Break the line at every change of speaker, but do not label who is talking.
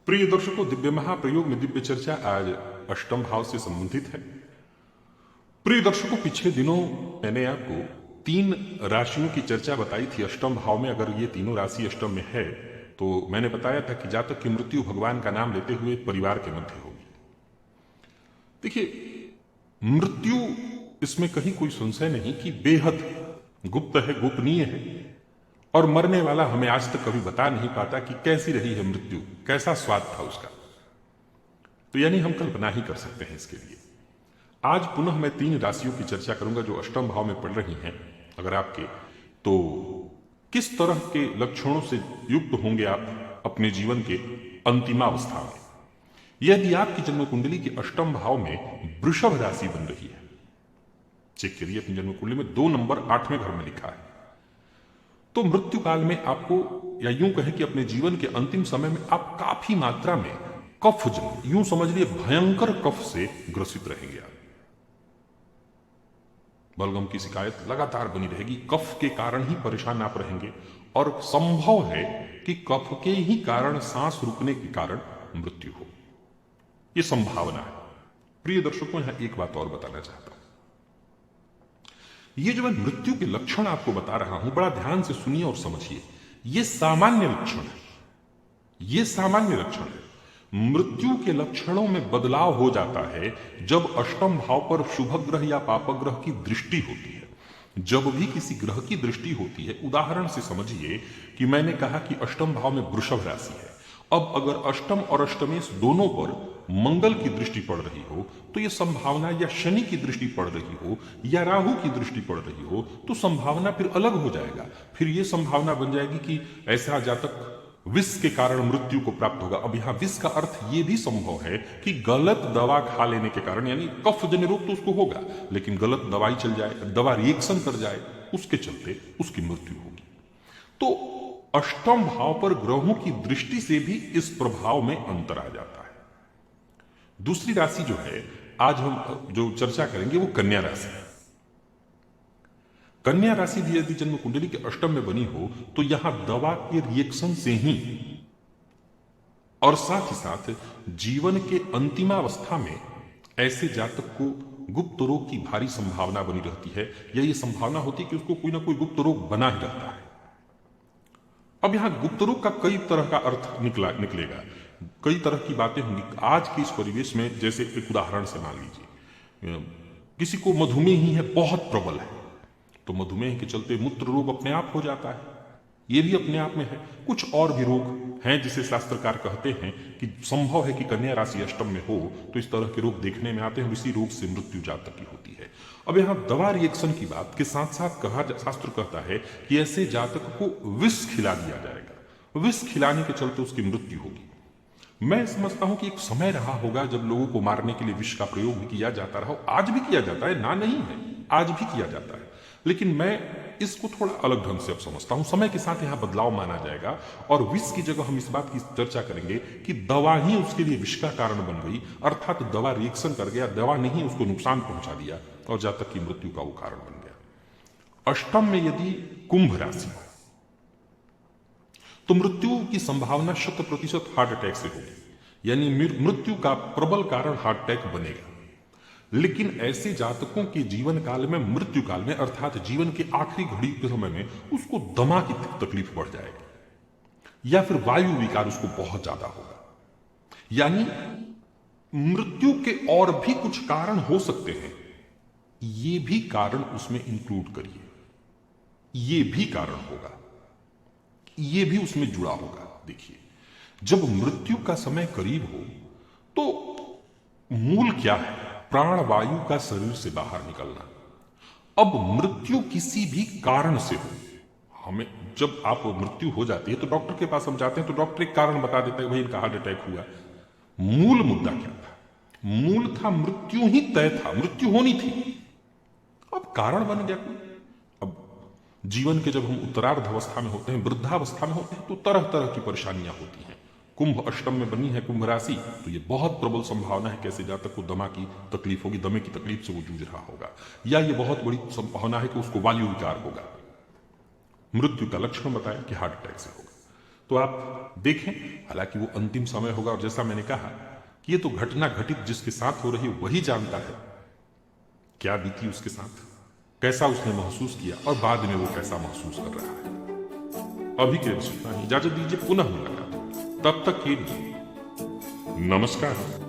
प्रिय दर्शकों, दिव्य महाप्रयोग में दिव्य चर्चा आज अष्टम भाव से संबंधित है। प्रिय दर्शकों, पिछले दिनों मैंने आपको 3 राशियों की चर्चा बताई थी। अष्टम भाव में अगर ये तीनों राशि अष्टम में है तो मैंने बताया था कि जातक की मृत्यु भगवान का नाम लेते हुए परिवार के मध्य होगी। देखिए, मृत्यु इसमें कहीं कोई संशय नहीं कि बेहद गुप्त है, गोपनीय है, और मरने वाला हमें आज तक कभी बता नहीं पाता कि कैसी रही है मृत्यु, कैसा स्वाद था उसका। तो यानी हम कल्पना ही कर सकते हैं इसके लिए। आज पुनः मैं 3 राशियों की चर्चा करूंगा जो अष्टम भाव में पड़ रही हैं। अगर आपके तो किस तरह के लक्षणों से युक्त होंगे आप अपने जीवन के अंतिमावस्था में। यदि आपकी जन्म कुंडली के अष्टम भाव में वृषभ राशि बन रही है, चेक करिए अपनी जन्म कुंडली में 2 नंबर 8वें घर में लिखा है, तो मृत्यु काल में आपको, या यूं कहें कि अपने जीवन के अंतिम समय में आप काफी मात्रा में कफ जनित, यूं समझ लिए भयंकर कफ से ग्रसित रहेंगे। आप बलगम की शिकायत लगातार बनी रहेगी, कफ के कारण ही परेशान आप रहेंगे, और संभव है कि कफ के ही कारण, सांस रुकने के कारण मृत्यु हो। यह संभावना है। प्रिय दर्शकों, यहां एक बात और बताना चाहता हूं। ये जो मैं मृत्यु के लक्षण आपको बता रहा हूं, बड़ा ध्यान से सुनिए और समझिए। ये सामान्य लक्षण है, ये सामान्य लक्षण है। मृत्यु के लक्षणों में बदलाव हो जाता है जब अष्टम भाव पर शुभ ग्रह या पाप ग्रह की दृष्टि होती है। जब भी किसी ग्रह की दृष्टि होती है, उदाहरण से समझिए कि मैंने कहा कि अष्टम भाव में वृषभ राशि है। अब अगर अष्टम और अष्टमेश दोनों पर मंगल की दृष्टि पड़ रही हो तो यह संभावना, या शनि की दृष्टि पड़ रही हो या राहु की दृष्टि पड़ रही हो तो संभावना फिर अलग हो जाएगा। फिर यह संभावना बन जाएगी कि ऐसा जातक विष के कारण मृत्यु को प्राप्त होगा। अब यहां विष का अर्थ यह भी संभव है कि गलत दवा खा लेने के कारण, यानी कफ जन्य रोग तो उसको होगा, लेकिन गलत दवाई चल जाए, दवा रिएक्शन कर जाए, उसके चलते उसकी मृत्यु होगी। तो अष्टम भाव पर ग्रहों की दृष्टि से भी इस प्रभाव में अंतर आ जाता है। दूसरी राशि जो है आज हम जो चर्चा करेंगे वो कन्या राशि है। कन्या राशि भी यदि जन्म कुंडली के अष्टम में बनी हो तो यहां दवा के रिएक्शन से ही, और साथ ही साथ जीवन के अंतिमावस्था में ऐसे जातक को गुप्त रोग की भारी संभावना बनी रहती है, या ये संभावना होती है कि उसको कोई ना कोई गुप्त रोग बना ही रहता है। अब यहां गुप्त रोग का कई तरह का अर्थ निकलेगा, कई तरह की बातें होंगी। आज के इस परिवेश में, जैसे एक उदाहरण से मान लीजिए किसी को मधुमेह ही है, बहुत प्रबल है, तो मधुमेह के चलते मूत्र रोग अपने आप हो जाता है, ये भी अपने आप में है। कुछ और भी रोग हैं जिसे शास्त्रकार कहते हैं कि संभव है कि कन्या राशि अष्टम में हो तो इस तरह के रोग देखने में आते हैं, इसी रोग से मृत्यु जातक की होती है। अब यहां दवा रिएक्शन की बात के साथ साथ शास्त्र कहता है कि ऐसे जातक को विष खिला दिया जाएगा, विष खिलाने के चलते उसकी मृत्यु होगी। मैं समझता हूं कि एक समय रहा होगा जब लोगों को मारने के लिए विष का प्रयोग भी किया जाता रहा, आज भी किया जाता है, ना नहीं है, आज भी किया जाता है, लेकिन मैं इसको थोड़ा अलग ढंग से अब समझता हूं। समय के साथ यहां बदलाव माना जाएगा, और विष की जगह हम इस बात की चर्चा करेंगे कि दवा ही उसके लिए विष का कारण बन गई, अर्थात दवा रिएक्शन कर गया, दवा ने ही उसको नुकसान पहुंचा दिया और जातक की मृत्यु का वो कारण बन गया। अष्टम में यदि कुंभ राशि हो तो मृत्यु की संभावना 100% हार्ट अटैक से होगी, यानी मृत्यु का प्रबल कारण हार्ट अटैक बनेगा। लेकिन ऐसे जातकों के जीवन काल में, मृत्यु काल में, अर्थात जीवन के आखिरी घड़ी के समय में उसको दमा की तकलीफ बढ़ जाएगी, या फिर वायु विकार उसको बहुत ज्यादा होगा। यानी मृत्यु के और भी कुछ कारण हो सकते हैं, ये भी कारण उसमें इंक्लूड करिए, ये भी कारण होगा, ये भी उसमें जुड़ा होगा। देखिए, जब मृत्यु का समय करीब हो तो मूल क्या है? प्राणवायु का शरीर से बाहर निकलना। अब मृत्यु किसी भी कारण से हो, हमें जब आप मृत्यु हो जाती है तो डॉक्टर के पास हम जाते हैं तो डॉक्टर एक कारण बता देता है, भाई इनका हार्ट अटैक हुआ। मूल मुद्दा क्या था? मूल था मृत्यु ही तय था, मृत्यु होनी थी, अब कारण बन गया कोई। अब जीवन के जब हम उत्तरार्ध अवस्था में होते हैं, वृद्धावस्था में होते हैं, तो तरह तरह की परेशानियां होती हैं। कुंभ अष्टम में बनी है कुंभ राशि, तो ये बहुत प्रबल संभावना है कैसे जातक को दमा की तकलीफ होगी, दमे की तकलीफ से वो जूझ रहा होगा, या ये बहुत बड़ी संभावना है कि उसको वायु विकार होगा। मृत्यु का लक्षण बताया कि हार्ट अटैक से होगा। तो आप देखें, हालांकि वो अंतिम समय होगा और जैसा मैंने कहा कि ये तो घटना घटित जिसके साथ हो रही है वही जानता है क्या बीती उसके साथ, कैसा उसने महसूस किया और बाद में वो कैसा महसूस कर रहा है। अभी के लिए बस इतना ही, इजाजत दीजिए, पुनः मुलाकात होगी। तब तक के लिए नमस्कार।